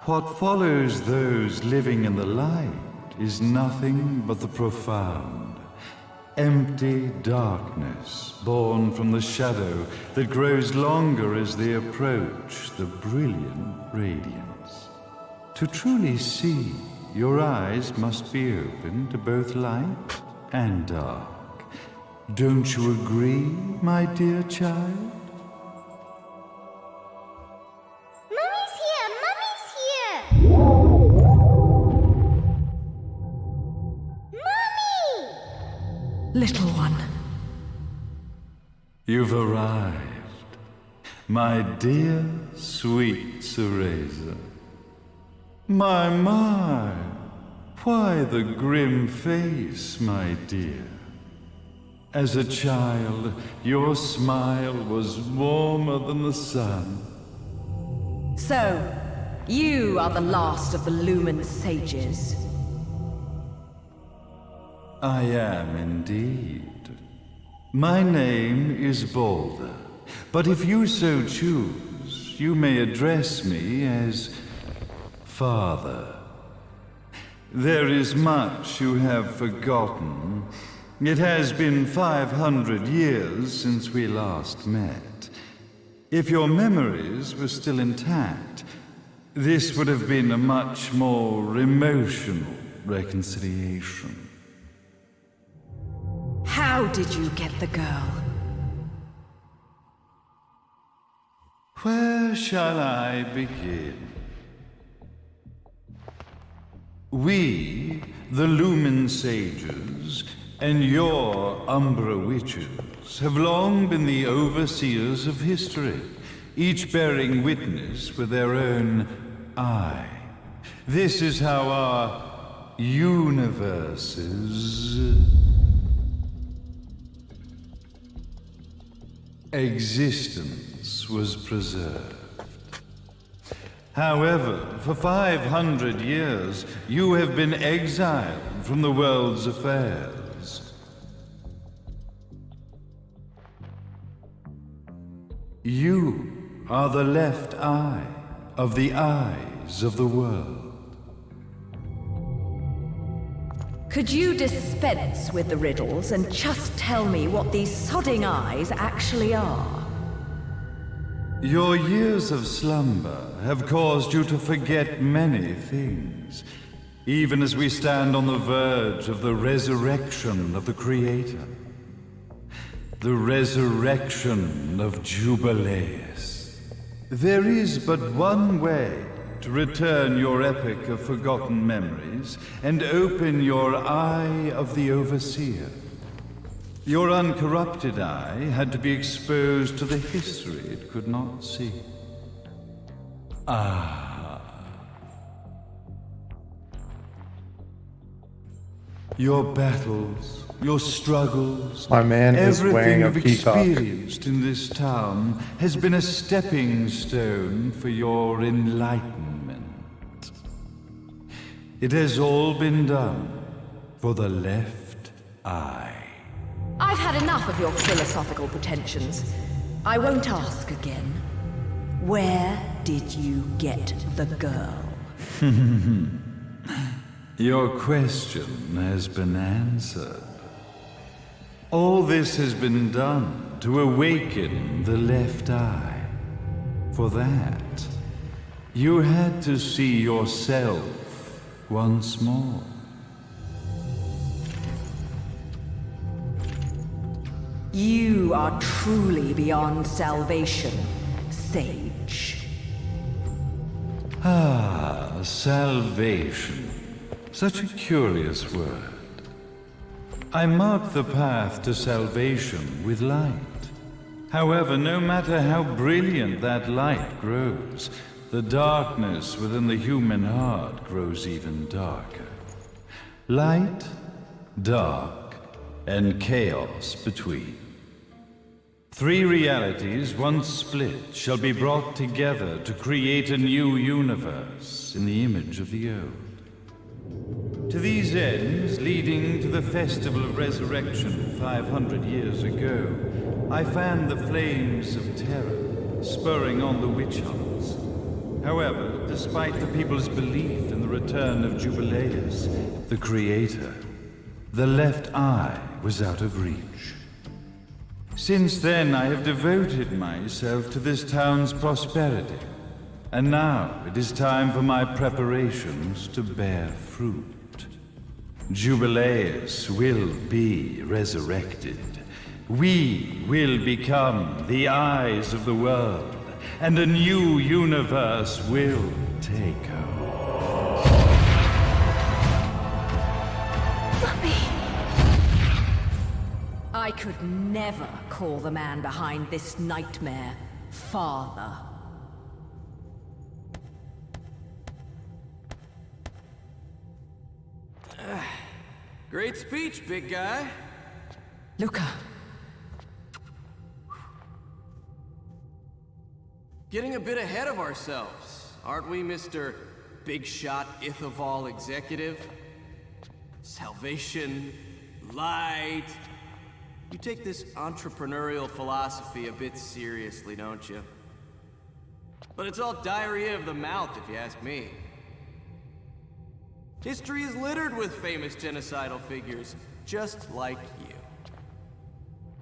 What follows those living in the light is nothing but the profound, empty darkness born from the shadow that grows longer as they approach the brilliant radiance. To truly see, your eyes must be open to both light and dark. Don't you agree, my dear child? Mummy's here! Mummy's here! Mummy! Little one. You've arrived, my dear, sweet Cereza. My, why the grim face, my dear? As a child, your smile was warmer than the sun. So, you are the last of the Lumen sages. I am indeed. My name is Balder, but if you so choose, you may address me as Father. There is much you have forgotten. It has been 500 years since we last met. If your memories were still intact, this would have been a much more emotional reconciliation. How did you get the girl? Where shall I begin? We, the Lumen sages, and your Umbra witches have long been the overseers of history, each bearing witness with their own eye. This is how our universe's existence was preserved. However, for 500 years, you have been exiled from the world's affairs. You are the left eye of the eyes of the world. Could you dispense with the riddles and just tell me what these sodding eyes actually are? Your years of slumber have caused you to forget many things, even as we stand on the verge of the resurrection of the Creator. The resurrection of Jubileus. There is but one way to return your epic of forgotten memories and open your eye of the Overseer. Your uncorrupted eye had to be exposed to the history it could not see. Your battles, your struggles, My man is wearing a everything you've peacock. experienced in this town has been a stepping stone for your enlightenment. It has all been done for the left eye. I've had enough of your philosophical pretensions. I won't ask again. Where did you get the girl? Your question has been answered. All this has been done to awaken the left eye. For that, you had to see yourself once more. You are truly beyond salvation, sage. Salvation. Such a curious word. I mark the path to salvation with light. However, no matter how brilliant that light grows, the darkness within the human heart grows even darker. Light, dark, and chaos between. Three realities, once split, shall be brought together to create a new universe in the image of the old. To these ends, leading to the Festival of Resurrection 500 years ago, I fanned the flames of terror, spurring on the witch hunts. However, despite the people's belief in the return of Jubileus, the creator, the left eye was out of reach. Since then, I have devoted myself to this town's prosperity, and now it is time for my preparations to bear fruit. Jubileus will be resurrected. We will become the eyes of the world, and a new universe will take over. Mummy! I could never call the man behind this nightmare father. Great speech, big guy. Luca. Getting a bit ahead of ourselves, aren't we, Mr. Big Shot Ithaval Executive? Salvation, light. You take this entrepreneurial philosophy a bit seriously, don't you? But it's all diarrhea of the mouth, if you ask me. History is littered with famous genocidal figures, just like you.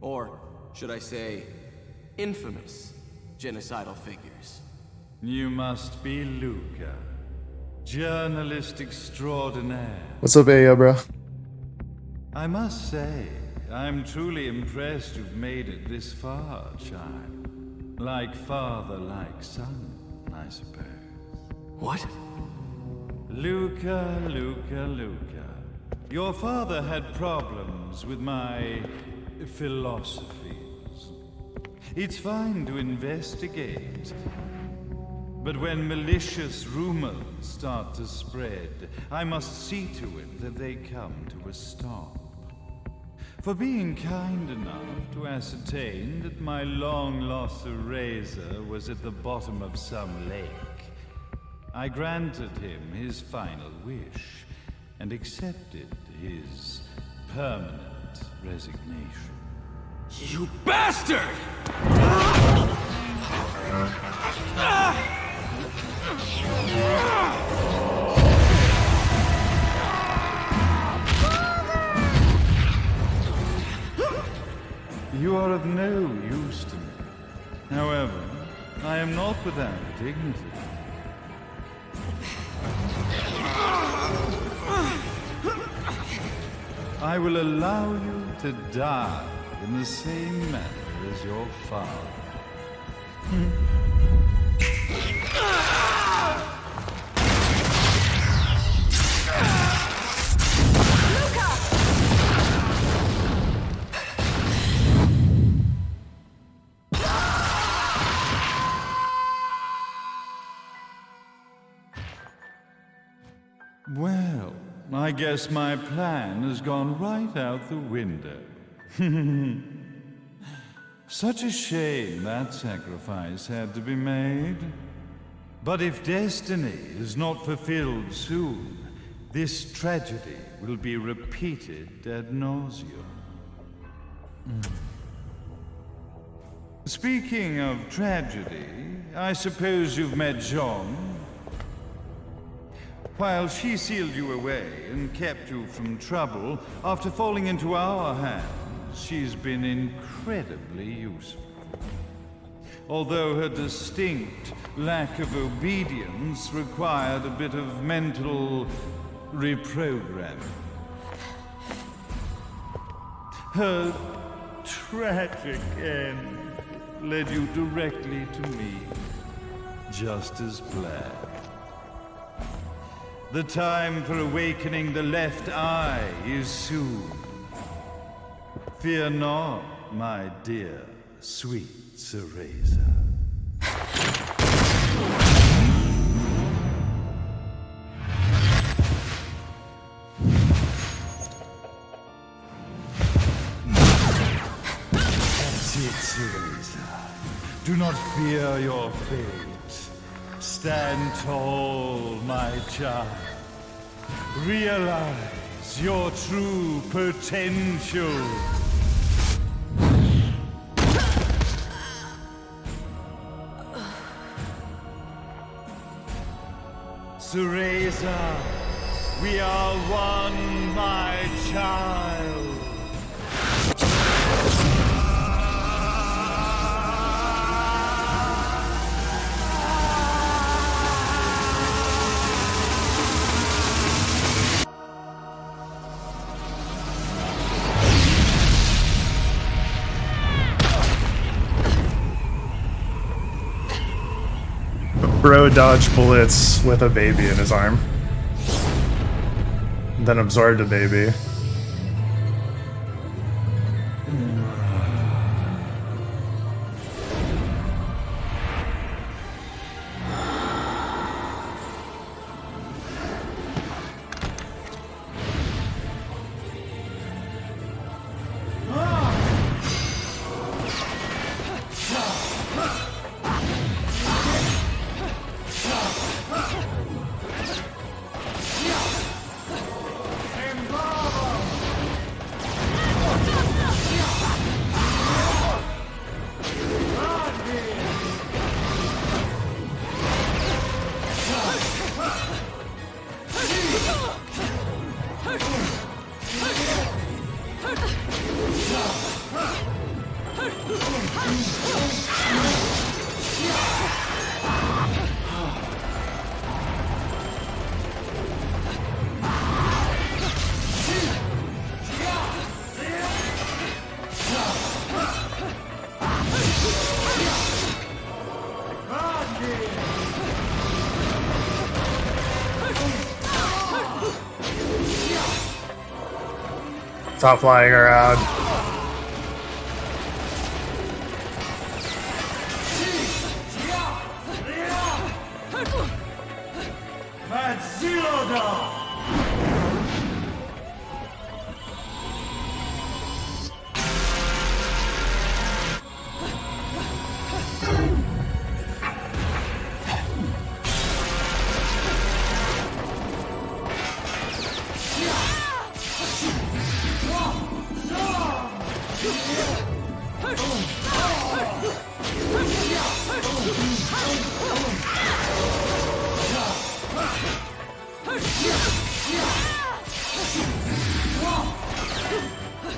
Or, should I say, infamous genocidal figures. You must be Luca, journalist extraordinaire. What's up, Ayo, bro? I must say, I'm truly impressed you've made it this far, child. Like father, like son, I suppose. What? Luca, Luca, Luca. Your father had problems with my philosophies. It's fine to investigate, but when malicious rumors start to spread, I must see to it that they come to a stop. For being kind enough to ascertain that my long-lost eraser was at the bottom of some lake, I granted him his final wish and accepted his permanent resignation. You bastard! You are of no use to me. However, I am not without dignity. I will allow you to die in the same manner as your father. Well, I guess my plan has gone right out the window. Such a shame that sacrifice had to be made. But if destiny is not fulfilled soon, this tragedy will be repeated ad nauseum. Speaking of tragedy, I suppose you've met Jean. While she sealed you away and kept you from trouble, after falling into our hands, she's been incredibly useful. Although her distinct lack of obedience required a bit of mental reprogramming. Her tragic end led you directly to me, just as planned. The time for awakening the left eye is soon. Fear not, my dear, sweet Cereza. That's it, Cereza. Do not fear your fate. Stand tall, my child. Realize your true potential. Cereza, we are one, my child. Bro dodged bullets with a baby in his arm. Then absorbed a baby. Stop flying around.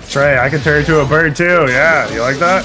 Trey, I can turn into a bird too. Yeah, you like that?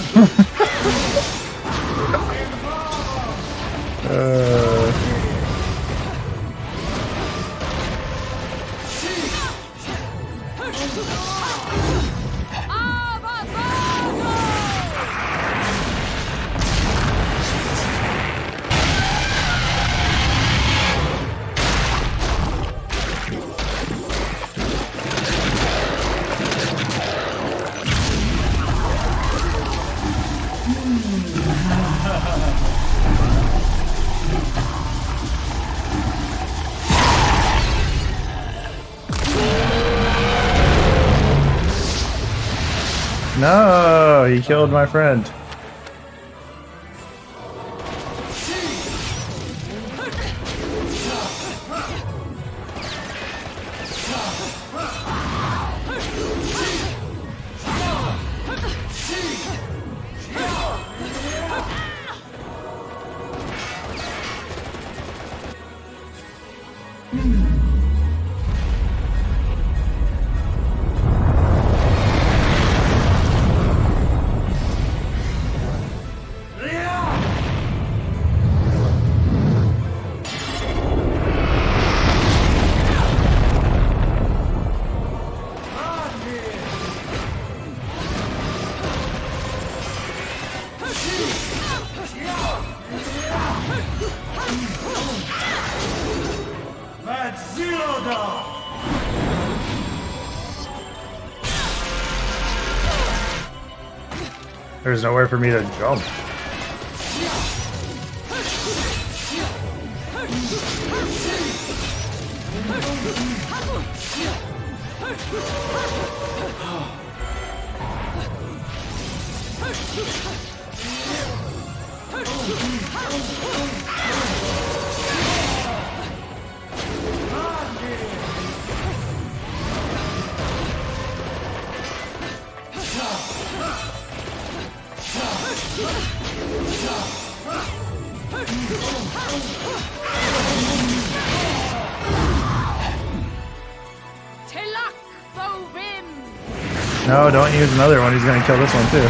No, he killed my friend. There's nowhere for me to jump. Tilak Bovim! No, don't use another one. He's gonna kill this one too.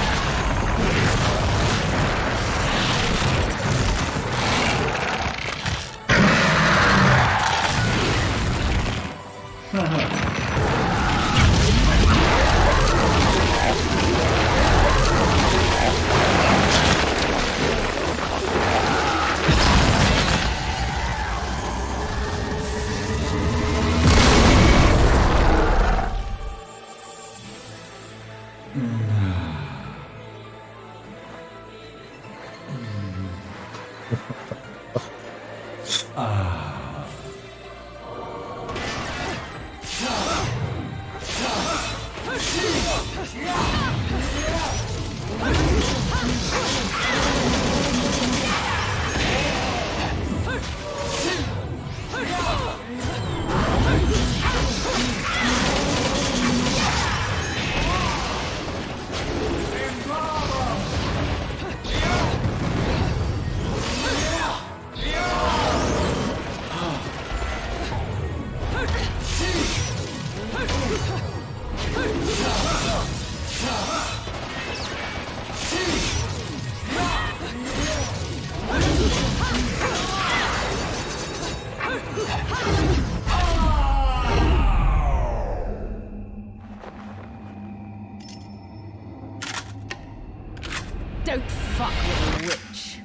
Don't fuck with a witch.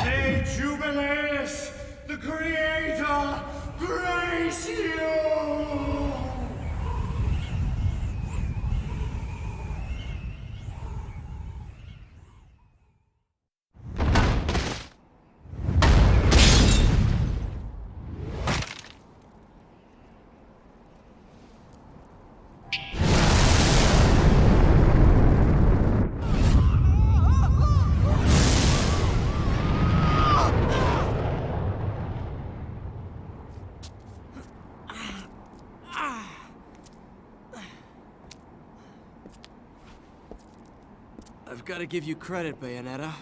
May Jubileus, the Creator, grace you! I've got to give you credit, Bayonetta.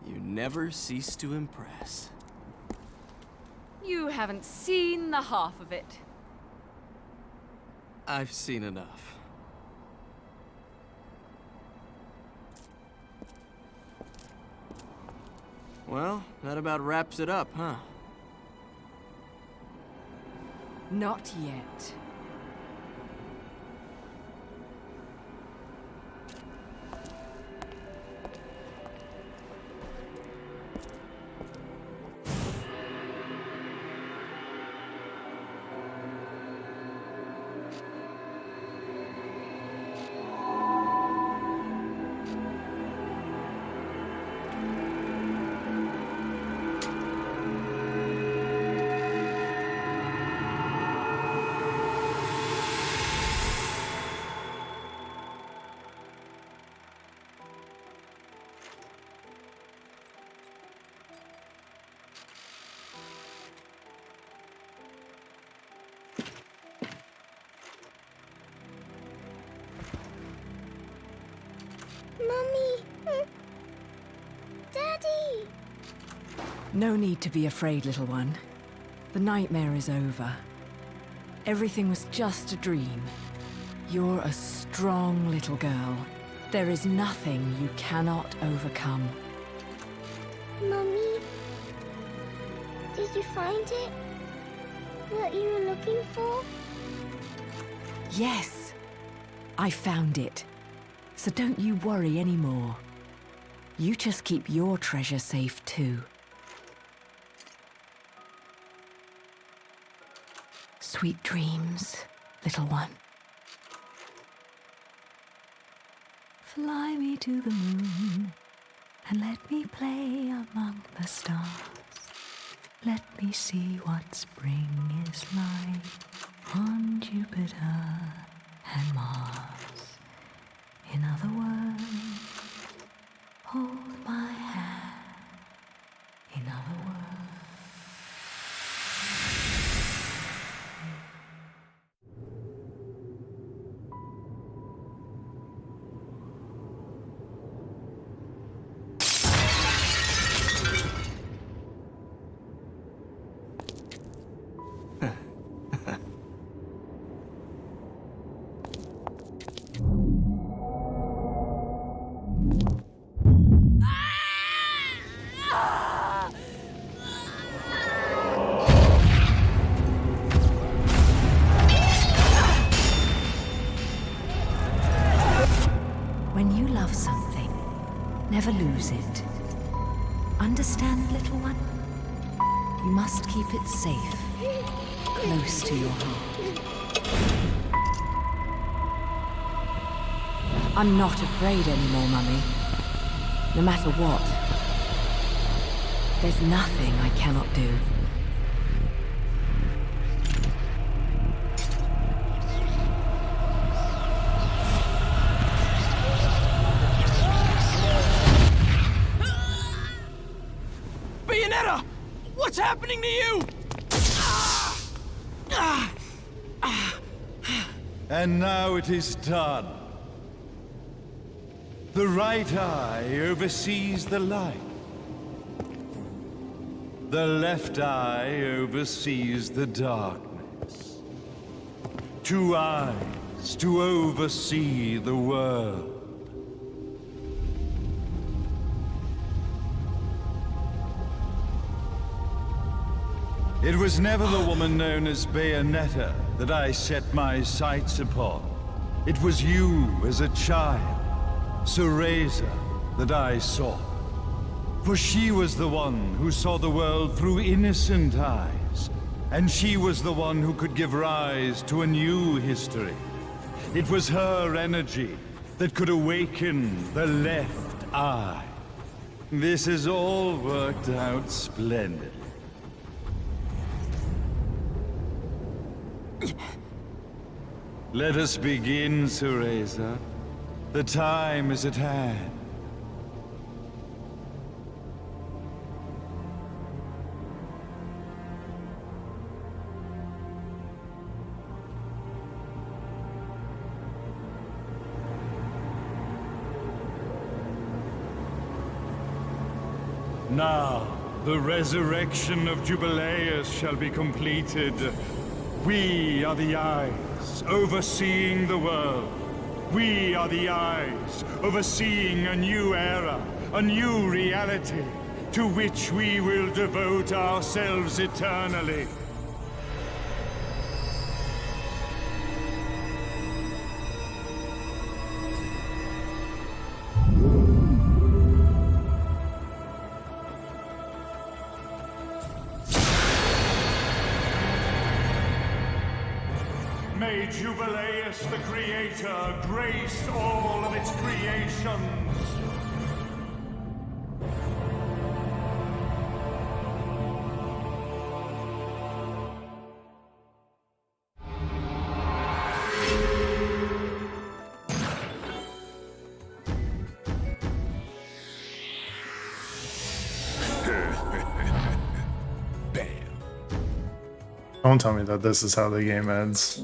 You never cease to impress. You haven't seen the half of it. I've seen enough. Well, that about wraps it up, huh? Not yet. Mummy! Daddy! No need to be afraid, little one. The nightmare is over. Everything was just a dream. You're a strong little girl. There is nothing you cannot overcome. Mummy? Did you find it? What you were looking for? Yes, I found it. So don't you worry anymore. You just keep your treasure safe too. Sweet dreams, little one. Fly me to the moon and let me play among the stars. Let me see what spring is like on Jupiter and Mars. In other words, hold my hand. In never lose it. Understand, little one? You must keep it safe, close to your heart. I'm not afraid anymore, Mummy. No matter what. There's nothing I cannot do. Bayonetta! What's happening to you? And now it is done. The right eye oversees the light. The left eye oversees the darkness. 2 eyes to oversee the world. It was never the woman known as Bayonetta that I set my sights upon. It was you as a child, Cereza, that I sought. For she was the one who saw the world through innocent eyes, and she was the one who could give rise to a new history. It was her energy that could awaken the left eye. This has all worked out splendidly. Let us begin, Cereza. The time is at hand. Now, the resurrection of Jubileus shall be completed. We are the eyes, overseeing the world. We are the eyes, overseeing a new era, a new reality, to which we will devote ourselves eternally. May Jubileus the Creator grace all of its creations. Don't tell me that this is how the game ends.